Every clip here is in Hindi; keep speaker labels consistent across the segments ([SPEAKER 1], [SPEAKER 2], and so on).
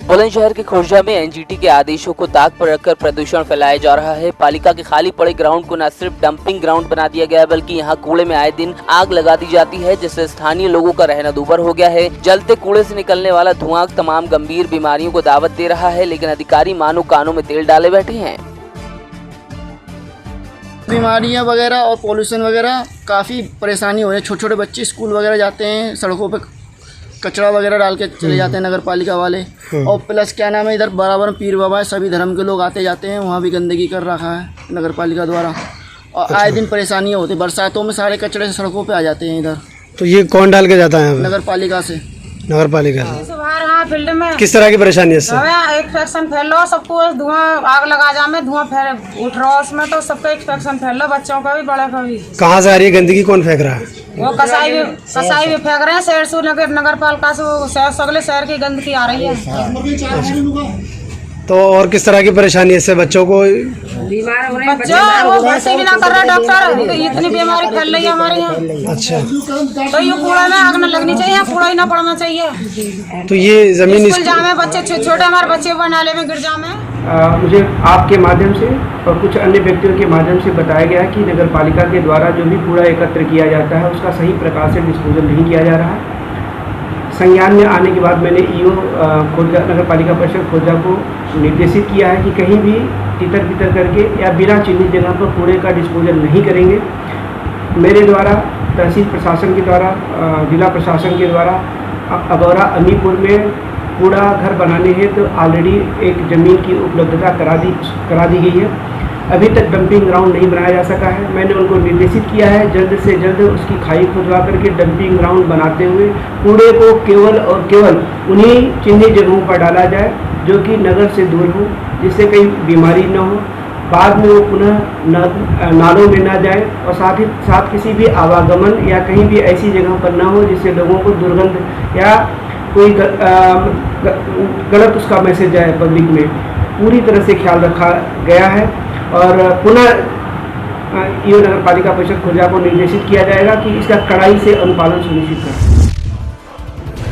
[SPEAKER 1] बुलंदशहर के खुर्जा में एनजीटी के आदेशों को ताक पर रखकर प्रदूषण फैलाया जा रहा है। पालिका के खाली पड़े ग्राउंड को न सिर्फ डंपिंग ग्राउंड बना दिया गया है, बल्कि यहां कूड़े में आए दिन आग लगा दी जाती है, जिससे स्थानीय लोगों का रहना दूभर हो गया है। जलते कूड़े से निकलने वाला धुआं तमाम गंभीर बीमारियों को दावत दे रहा है, लेकिन अधिकारी मानो कानों में तेल डाले बैठे हैं।
[SPEAKER 2] बीमारियां वगैरह और पोल्यूशन वगैरह काफ़ी परेशानी हो रही है। छोटे छोटे बच्चे स्कूल वगैरह जाते हैं, सड़कों पे कचरा वगैरह डाल के चले जाते हैं नगर पालिका वाले। और प्लस क्या नाम है, इधर बराबर पीर बाबा है, सभी धर्म के लोग आते जाते हैं, वहाँ भी गंदगी कर रखा है नगर पालिका द्वारा। और आए दिन परेशानियाँ होती है, बरसातों में सारे कचरे सड़कों पे आ जाते हैं इधर।
[SPEAKER 3] तो ये कौन डाल के जाता है?
[SPEAKER 2] नगर पालिका से।
[SPEAKER 3] नगर पालिका से
[SPEAKER 4] हाँ, फील्ड में
[SPEAKER 3] किस तरह की परेशानी है इससे?
[SPEAKER 4] इन्फेक्शन फैल रहा, सबको धुआं आग लगा जामे, धुआं फैल उठ रहा उसमें, तो सबका इन्फेक्शन फैल रहा, बच्चों का भी बड़े का भी।
[SPEAKER 3] कहाँ से आ रही है गंदगी? कौन फेंक रहा है?
[SPEAKER 4] वो कसाई भी फेंक रहे हैं, शहर से नगर पालिका से सगले शहर की गंदगी आ रही है।
[SPEAKER 3] तो और किस तरह की परेशानी है इससे? बच्चों को
[SPEAKER 4] बीमार हो रहे हैं, बच्चे वो भर्ती भी ना कर रहा डॉक्टर, इतनी बीमारी फैल रही है हमारे यहाँ।
[SPEAKER 3] अच्छा,
[SPEAKER 4] तो ये कूड़ा में आग न लगनी चाहिए, कूड़ा ही ना पड़ना चाहिए।
[SPEAKER 3] तो ये जमीन
[SPEAKER 4] स्कूल जामे बच्चे छोटे हमारे बच्चे वो नाले में गिर जामे।
[SPEAKER 5] मुझे आपके माध्यम से और कुछ अन्य व्यक्तियों के माध्यम से बताया गया कि नगर पालिका के द्वारा जो भी कूड़ा एकत्र किया जाता है उसका सही प्रकार से डिस्पोजल नहीं किया जा रहा है। संज्ञान में आने के बाद मैंने ईओ खुर्जा नगर पालिका परिषद खुर्जा को निर्देशित किया है कि कहीं भी तितर बितर करके या बिना चिन्हित जगह पर कूड़े का डिस्पोजल नहीं करेंगे। मेरे द्वारा तहसील प्रशासन के द्वारा जिला प्रशासन के द्वारा अगौरा अमीपुर में कूड़ा घर बनाने हेतु ऑलरेडी एक ज़मीन की उपलब्धता करा दी गई है। अभी तक डंपिंग ग्राउंड नहीं बनाया जा सका है। मैंने उनको निर्देशित किया है जल्द से जल्द उसकी खाई खुदवा करके डंपिंग ग्राउंड बनाते हुए कूड़े को केवल और केवल उन्हीं चिन्हित जगहों पर डाला जाए जो कि नगर से दूर हो, जिससे कहीं बीमारी न हो, बाद में वो पुनः नालों में ना जाए, और साथ ही साथ किसी भी आवागमन या कहीं भी ऐसी जगह पर ना हो जिससे लोगों को दुर्गंध या कोई गलत उसका मैसेज जाए पब्लिक में। पूरी तरह से ख्याल रखा गया है और पुनः ईओ नगर पालिका परिषद खुर्जा को निर्देशित किया जाएगा कि इसका कड़ाई से अनुपालन सुनिश्चित करें।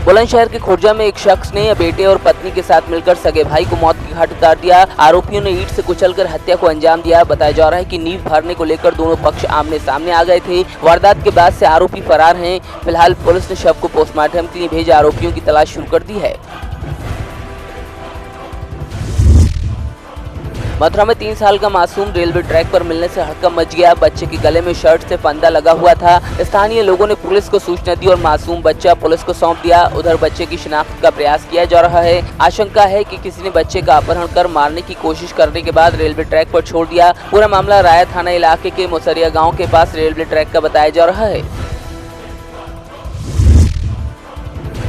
[SPEAKER 1] बुलंदशहर के खुर्जा में एक शख्स ने बेटे और पत्नी के साथ मिलकर सगे भाई को मौत की घाट उतार दिया। आरोपियों ने ईंट से कुचलकर हत्या को अंजाम दिया। बताया जा रहा है कि नींव भरने को लेकर दोनों पक्ष आमने सामने आ गए थे। वारदात के बाद से आरोपी फरार हैं। फिलहाल पुलिस ने शव को पोस्टमार्टम के लिए भेजा। आरोपियों की तलाश शुरू कर दी है। मथुरा में 3 साल का मासूम रेलवे ट्रैक पर मिलने से हड़कंप मच गया। बच्चे के गले में शर्ट से फंदा लगा हुआ था। स्थानीय लोगों ने पुलिस को सूचना दी और मासूम बच्चा पुलिस को सौंप दिया। उधर बच्चे की शिनाख्त का प्रयास किया जा रहा है। आशंका है कि किसी ने बच्चे का अपहरण कर मारने की कोशिश करने के बाद रेलवे ट्रैक पर छोड़ दिया। पूरा मामला राया थाना इलाके के मुसरिया गाँव के पास रेलवे ट्रैक का बताया जा रहा है।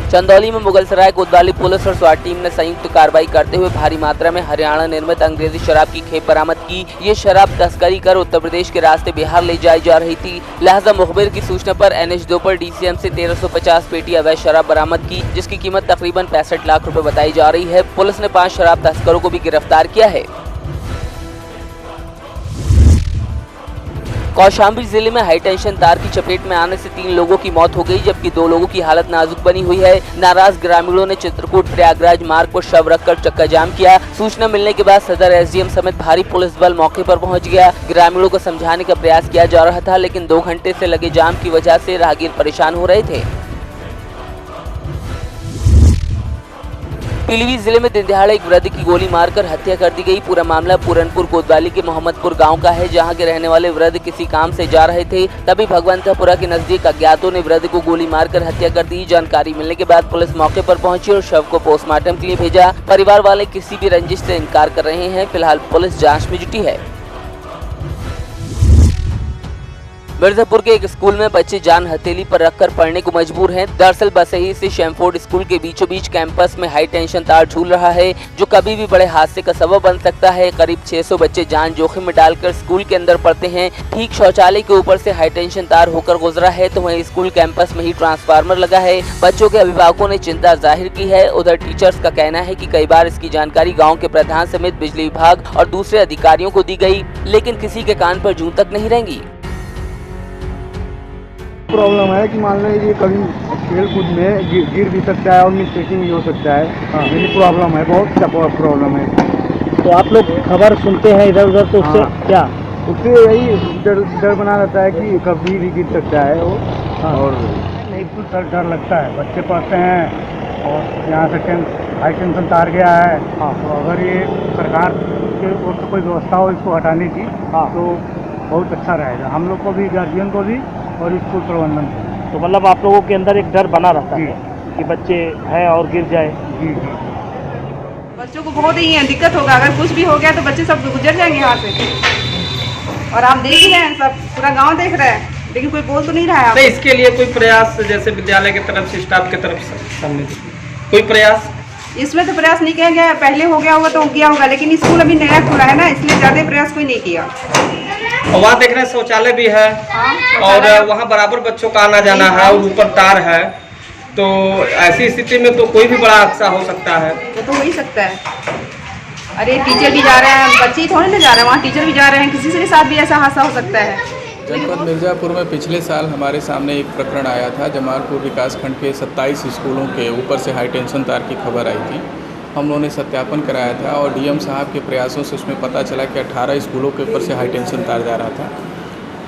[SPEAKER 1] चंदौली में मुगलसराय कोतवाली पुलिस और स्वाट टीम ने संयुक्त कार्रवाई करते हुए भारी मात्रा में हरियाणा निर्मित अंग्रेजी शराब की खेप बरामद की। ये शराब तस्करी कर उत्तर प्रदेश के रास्ते बिहार ले जाई जा रही थी। लिहाजा मुखबिर की सूचना पर NH2 पर DCM से 1350 पेटी अवैध शराब बरामद की, जिसकी कीमत तकरीबन 65 लाख रुपए बताई जा रही है। पुलिस ने 5 शराब तस्करों को भी गिरफ्तार किया है। कौशाम्बी जिले में हाई टेंशन तार की चपेट में आने से 3 लोगों की मौत हो गई, जबकि 2 लोगों की हालत नाजुक बनी हुई है। नाराज ग्रामीणों ने चित्रकूट प्रयागराज मार्ग पर शव रखकर चक्का जाम किया। सूचना मिलने के बाद सदर SDM समेत भारी पुलिस बल मौके पर पहुंच गया। ग्रामीणों को समझाने का प्रयास किया जा रहा था, लेकिन 2 घंटे से लगे जाम की वजह से राहगीर परेशान हो रहे थे। पीलीभीत जिले में दिन दहाड़े एक वृद्ध की गोली मारकर हत्या कर दी गई। पूरा मामला पूरनपुर कोतवाली के मोहम्मदपुर गांव का है, जहां के रहने वाले वृद्ध किसी काम से जा रहे थे। तभी भगवंतापुरा के नजदीक अज्ञातों ने वृद्ध को गोली मारकर हत्या कर दी। जानकारी मिलने के बाद पुलिस मौके पर पहुंची और शव को पोस्टमार्टम के लिए भेजा। परिवार वाले किसी भी रंजिश से इनकार कर रहे हैं। फिलहाल पुलिस जाँच में जुटी है। मिर्जापुर के एक स्कूल में बच्चे जान हथेली पर रखकर पढ़ने को मजबूर हैं। दरअसल बसही से शैमफोर्ड स्कूल के बीचों बीच कैंपस में हाई टेंशन तार झूल रहा है, जो कभी भी बड़े हादसे का सबब बन सकता है। करीब 600 बच्चे जान जोखिम में डालकर स्कूल के अंदर पढ़ते हैं। ठीक शौचालय के ऊपर से हाई टेंशन तार होकर गुजरा है, तो वहीं स्कूल कैंपस में ही ट्रांसफार्मर लगा है। बच्चों के अभिभावकों ने चिंता जाहिर की है। उधर टीचर्स का कहना है कि कई बार इसकी जानकारी गाँव के प्रधान समेत बिजली विभाग और दूसरे अधिकारियों को दी गई, लेकिन किसी के कान पर जूं तक नहीं रेंगी।
[SPEAKER 6] प्रॉब्लम है कि मान लीजिए कभी खेल कूद में गिर भी सकता है और मिस्टेकिंग भी हो सकता है।
[SPEAKER 7] हाँ।
[SPEAKER 6] यही प्रॉब्लम है, बहुत प्रॉब्लम है।
[SPEAKER 7] तो आप लोग खबर सुनते हैं इधर उधर, तो उससे
[SPEAKER 6] हाँ।
[SPEAKER 7] क्या?
[SPEAKER 6] उससे यही डर बना रहता है कि कभी भी गिर सकता है वो।
[SPEAKER 7] हाँ।
[SPEAKER 6] और एक तो डर लगता है, बच्चे पढ़ते हैं और यहाँ से हाई टेंशन तार गया है।
[SPEAKER 7] हाँ।
[SPEAKER 6] तो अगर ये सरकार के ओर से कोई व्यवस्था हो इसको हटाने की,
[SPEAKER 7] हाँ।
[SPEAKER 6] तो बहुत अच्छा रहेगा हम लोग को भी, गार्जियन को भी और स्कूल प्रबंधन को।
[SPEAKER 7] तो मतलब आप लोगों के अंदर एक डर बना रहता
[SPEAKER 6] जी।
[SPEAKER 7] है कि बच्चे हैं और गिर जाए।
[SPEAKER 6] जी जी।
[SPEAKER 8] बच्चों को बहुत ही दिक्कत होगा, अगर कुछ भी हो गया तो बच्चे सब गुजर जाएंगे यहाँ से। और आप देख ही रहे हैं, सब पूरा गांव देख रहा है, लेकिन कोई बोल तो नहीं रहा है।
[SPEAKER 9] नहीं, इसके लिए कोई प्रयास जैसे विद्यालय की तरफ से, स्टाफ की तरफ से सामने कोई प्रयास?
[SPEAKER 8] इसमें तो प्रयास नहीं किया गया, पहले हो गया होगा तो किया होगा, लेकिन स्कूल अभी नया खुला है ना, इसलिए ज्यादा प्रयास कोई नहीं किया।
[SPEAKER 9] और वहाँ देख रहे हैं शौचालय भी है।
[SPEAKER 8] हाँ,
[SPEAKER 9] और वहाँ बराबर बच्चों का आना जाना है और ऊपर तार है, तो ऐसी स्थिति में तो कोई भी बड़ा हादसा हो सकता है।
[SPEAKER 8] वो तो हो ही सकता है। अरे टीचर भी जा रहे हैं, बच्चे ही थोड़े ना जा रहे हैं, वहाँ टीचर भी जा रहे हैं, किसी के साथ भी ऐसा हादसा हो सकता है।
[SPEAKER 10] जनपद मिर्ज़ापुर में पिछले साल हमारे सामने एक प्रकरण आया था। जमालपुर विकासखंड के 27 स्कूलों के ऊपर से हाई टेंशन तार की खबर आई थी। हम लोगों ने सत्यापन कराया था और डीएम साहब के प्रयासों से उसमें पता चला कि 18 स्कूलों के ऊपर से हाई टेंशन तार जा रहा था।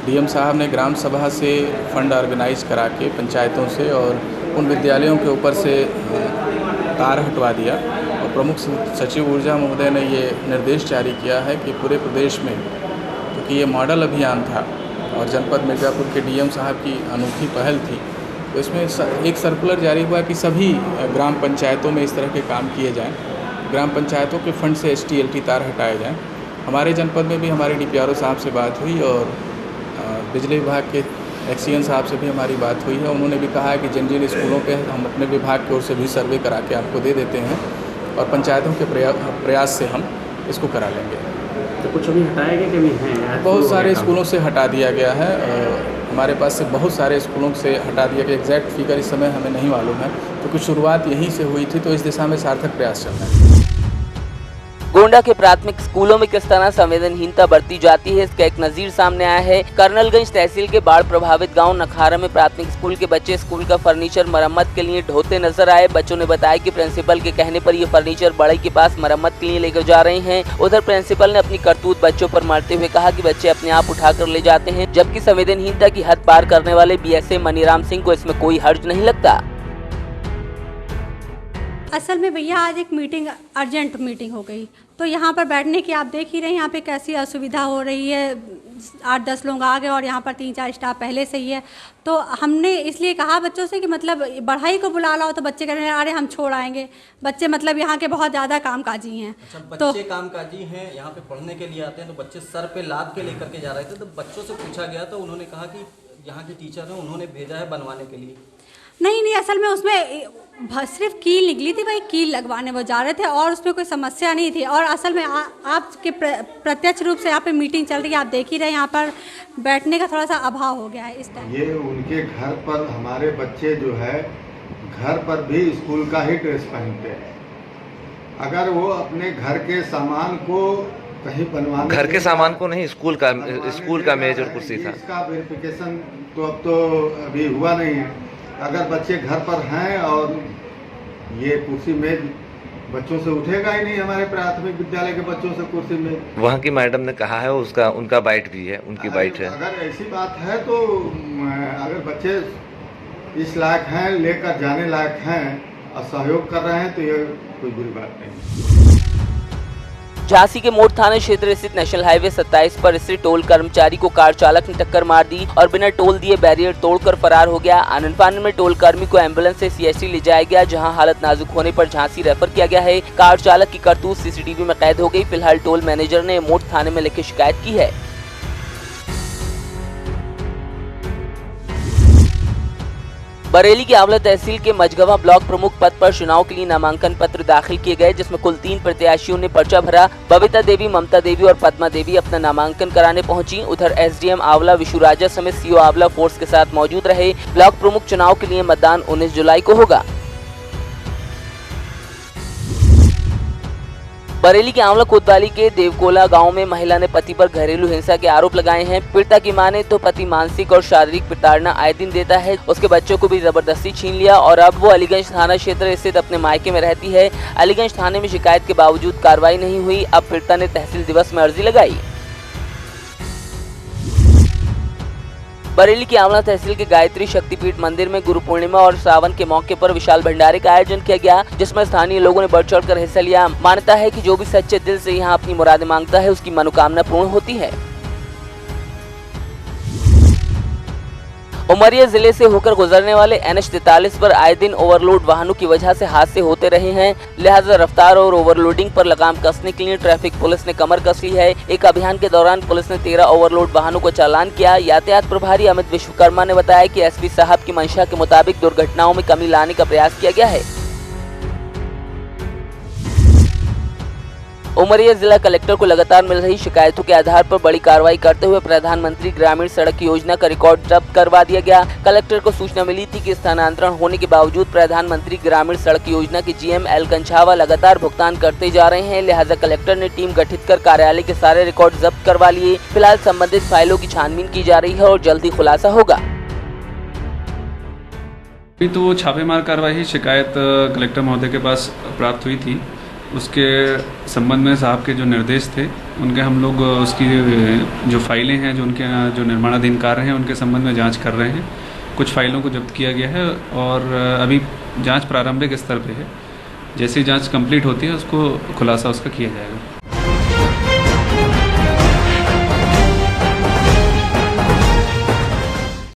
[SPEAKER 10] डीएम साहब ने ग्राम सभा से फंड ऑर्गेनाइज करा के पंचायतों से और उन विद्यालयों के ऊपर से तार हटवा दिया। और प्रमुख सचिव ऊर्जा महोदय ने ये निर्देश जारी किया है कि पूरे प्रदेश में, क्योंकि ये मॉडल अभियान था और जनपद मिर्ज़ापुर के डीएम साहब की अनूठी पहल थी, तो इसमें एक सर्कुलर जारी हुआ कि सभी ग्राम पंचायतों में इस तरह के काम किए जाएं। ग्राम पंचायतों के फंड से STLT तार हटाए जाएं। हमारे जनपद में भी हमारे DPRO साहब से बात हुई और बिजली विभाग के एक्सीएन साहब से भी हमारी बात हुई है। उन्होंने भी कहा है कि जिन जिन स्कूलों पे हम अपने विभाग की ओर से भी सर्वे करा के आपको दे देते हैं और पंचायतों के प्रयास से हम इसको करा लेंगे।
[SPEAKER 9] तो कुछ अभी हटाया गया कि अभी हैं?
[SPEAKER 10] बहुत सारे स्कूलों से हटा दिया गया है। हमारे पास से बहुत सारे स्कूलों से हटा दिया गया। एग्जैक्ट फिगर इस समय हमें नहीं मालूम है, क्योंकि शुरुआत यहीं से हुई थी, तो इस दिशा में सार्थक प्रयास चल रहा है।
[SPEAKER 1] गोंडा के प्राथमिक स्कूलों में किस तरह संवेदनहीनता बरती जाती है, इसका एक नजीर सामने आया है। कर्नलगंज तहसील के बाढ़ प्रभावित गांव नखारा में प्राथमिक स्कूल के बच्चे स्कूल का फर्नीचर मरम्मत के लिए ढोते नजर आए। बच्चों ने बताया कि प्रिंसिपल के कहने पर ये फर्नीचर बड़ई के पास मरम्मत के लिए लेकर जा रहे हैं। उधर प्रिंसिपल ने अपनी करतूत बच्चों पर मारते हुए कहा कि बच्चे अपने आप उठाकर ले जाते हैं, जबकि संवेदनहीनता की हद पार करने वाले BSA मनीराम सिंह को इसमें कोई हर्ज नहीं लगता।
[SPEAKER 11] असल में भैया आज एक मीटिंग, अर्जेंट मीटिंग हो गई, तो यहाँ पर बैठने की आप देख ही रहे हैं यहाँ पे कैसी असुविधा हो रही है। 8-10 लोग आ गए और यहाँ पर 3-4 स्टाफ पहले से ही है। तो हमने इसलिए कहा बच्चों से कि मतलब बढ़ाई को बुला लाओ, तो बच्चे कह रहे हैं अरे हम छोड़ आएंगे। बच्चे मतलब यहाँ के बहुत ज़्यादा कामकाजी हैं।
[SPEAKER 12] अच्छा, बच्चे कामकाजी हैं, यहाँ पे पढ़ने के लिए आते हैं, तो बच्चे सर पे लाद के लेकर के जा रहे थे। तो बच्चों से पूछा गया तो उन्होंने कहा कि यहाँ के टीचर हैं, उन्होंने भेजा है बनवाने के लिए।
[SPEAKER 11] नहीं, असल में उसमें सिर्फ कील निकली थी, भाई कील लगवाने वो जा रहे थे और उसमें कोई समस्या नहीं थी। और असल में आपके प्रत्यक्ष रूप से यहाँ पे मीटिंग चल रही है, आप देख ही रहे हैं यहाँ पर बैठने का थोड़ा सा अभाव हो गया है इस टाइम।
[SPEAKER 13] ये उनके घर पर हमारे बच्चे जो है घर पर भी स्कूल का ही ड्रेस पहनते हैं। अगर वो अपने घर के सामान को कहीं बनवाने,
[SPEAKER 14] घर के सामान को नहीं, स्कूल का मेज और कुर्सी था,
[SPEAKER 13] इसका वेरिफिकेशन तो अब तो अभी हुआ नहीं है। अगर बच्चे घर पर हैं और ये कुर्सी मेज बच्चों से उठेगा ही नहीं, हमारे प्राथमिक विद्यालय के बच्चों से कुर्सी मेज।
[SPEAKER 14] वहाँ की मैडम ने कहा है उनका बाइट भी है, उनकी बाइट है।
[SPEAKER 13] अगर ऐसी बात है तो अगर बच्चे इस लायक हैं, लेकर जाने लायक हैं और सहयोग कर रहे हैं, तो ये कोई बुरी बात नहीं।
[SPEAKER 1] झांसी के मोड़ थाना क्षेत्र स्थित नेशनल हाईवे 27 पर स्थित टोल कर्मचारी को कार चालक ने टक्कर मार दी और बिना टोल दिए बैरियर तोड़कर फरार हो गया। आनंद फानन में टोल कर्मी को एम्बुलेंस से CHC ले जाया गया, जहां हालत नाजुक होने पर झांसी रेफर किया गया है। कार चालक की करतूत CCTV में कैद हो गई। फिलहाल टोल मैनेजर ने मोड़ थाने में लिखी शिकायत की है। बरेली की आंवला तहसील के मझगवा ब्लॉक प्रमुख पद पर चुनाव के लिए नामांकन पत्र दाखिल किए गए, जिसमें कुल 3 प्रत्याशियों ने पर्चा भरा। बबीता देवी, ममता देवी और पद्मा देवी अपना नामांकन कराने पहुंची। उधर SDM आंवला विशुराजा समेत CO आंवला फोर्स के साथ मौजूद रहे। ब्लॉक प्रमुख चुनाव के लिए मतदान 19 जुलाई को होगा। बरेली के आंवला कोतवाली के देवकोला गांव में महिला ने पति पर घरेलू हिंसा के आरोप लगाए हैं। पीड़िता की माने तो पति मानसिक और शारीरिक प्रताड़ना आए दिन देता है, उसके बच्चों को भी जबरदस्ती छीन लिया और अब वो अलीगंज थाना क्षेत्र स्थित अपने मायके में रहती है। अलीगंज थाने में शिकायत के बावजूद कार्रवाई नहीं हुई। अब पीड़िता ने तहसील दिवस में अर्जी लगाई। बरेली की आंवला तहसील के गायत्री शक्तिपीठ मंदिर में गुरु पूर्णिमा और सावन के मौके पर विशाल भंडारे का आयोजन किया गया, जिसमें स्थानीय लोगों ने बढ़ चढ़कर हिस्सा लिया। मान्यता है कि जो भी सच्चे दिल से यहाँ अपनी मुरादें मांगता है उसकी मनोकामना पूर्ण होती है। उमरिया जिले से होकर गुजरने वाले NH 43 पर आए दिन ओवरलोड वाहनों की वजह से हादसे होते रहे हैं, लिहाजा रफ्तार और ओवरलोडिंग पर लगाम कसने के लिए ट्रैफिक पुलिस ने कमर कस ली है। एक अभियान के दौरान पुलिस ने 13 ओवरलोड वाहनों को चालान किया। यातायात प्रभारी अमित विश्वकर्मा ने बताया कि SP साहब की मंशा के मुताबिक दुर्घटनाओं में कमी लाने का प्रयास किया गया है। उमरिया जिला कलेक्टर को लगातार मिल रही शिकायतों के आधार पर बड़ी कार्रवाई करते हुए प्रधानमंत्री ग्रामीण सड़क योजना का रिकॉर्ड जब्त करवा दिया गया। कलेक्टर को सूचना मिली थी कि स्थानांतरण होने के बावजूद प्रधानमंत्री ग्रामीण सड़क योजना के GM L कंछावा लगातार भुगतान करते जा रहे हैं, लिहाजा कलेक्टर ने टीम गठित कर कार्यालय के सारे रिकॉर्ड जब्त करवा लिए। फिलहाल संबंधित फाइलों की छानबीन की जा रही है और जल्द ही खुलासा होगा।
[SPEAKER 15] अभी तो छापेमार कार्रवाई शिकायत कलेक्टर महोदय के पास प्राप्त हुई थी, उसके संबंध में साहब के जो निर्देश थे उनके हम लोग उसकी जो फाइलें हैं, जो उनके जो निर्माणाधीन कार्य हैं उनके संबंध में जांच कर रहे हैं। कुछ फाइलों को जब्त किया गया है और अभी जांच प्रारंभिक स्तर पे है। जैसे ही जांच कंप्लीट होती है उसको खुलासा उसका किया जाएगा।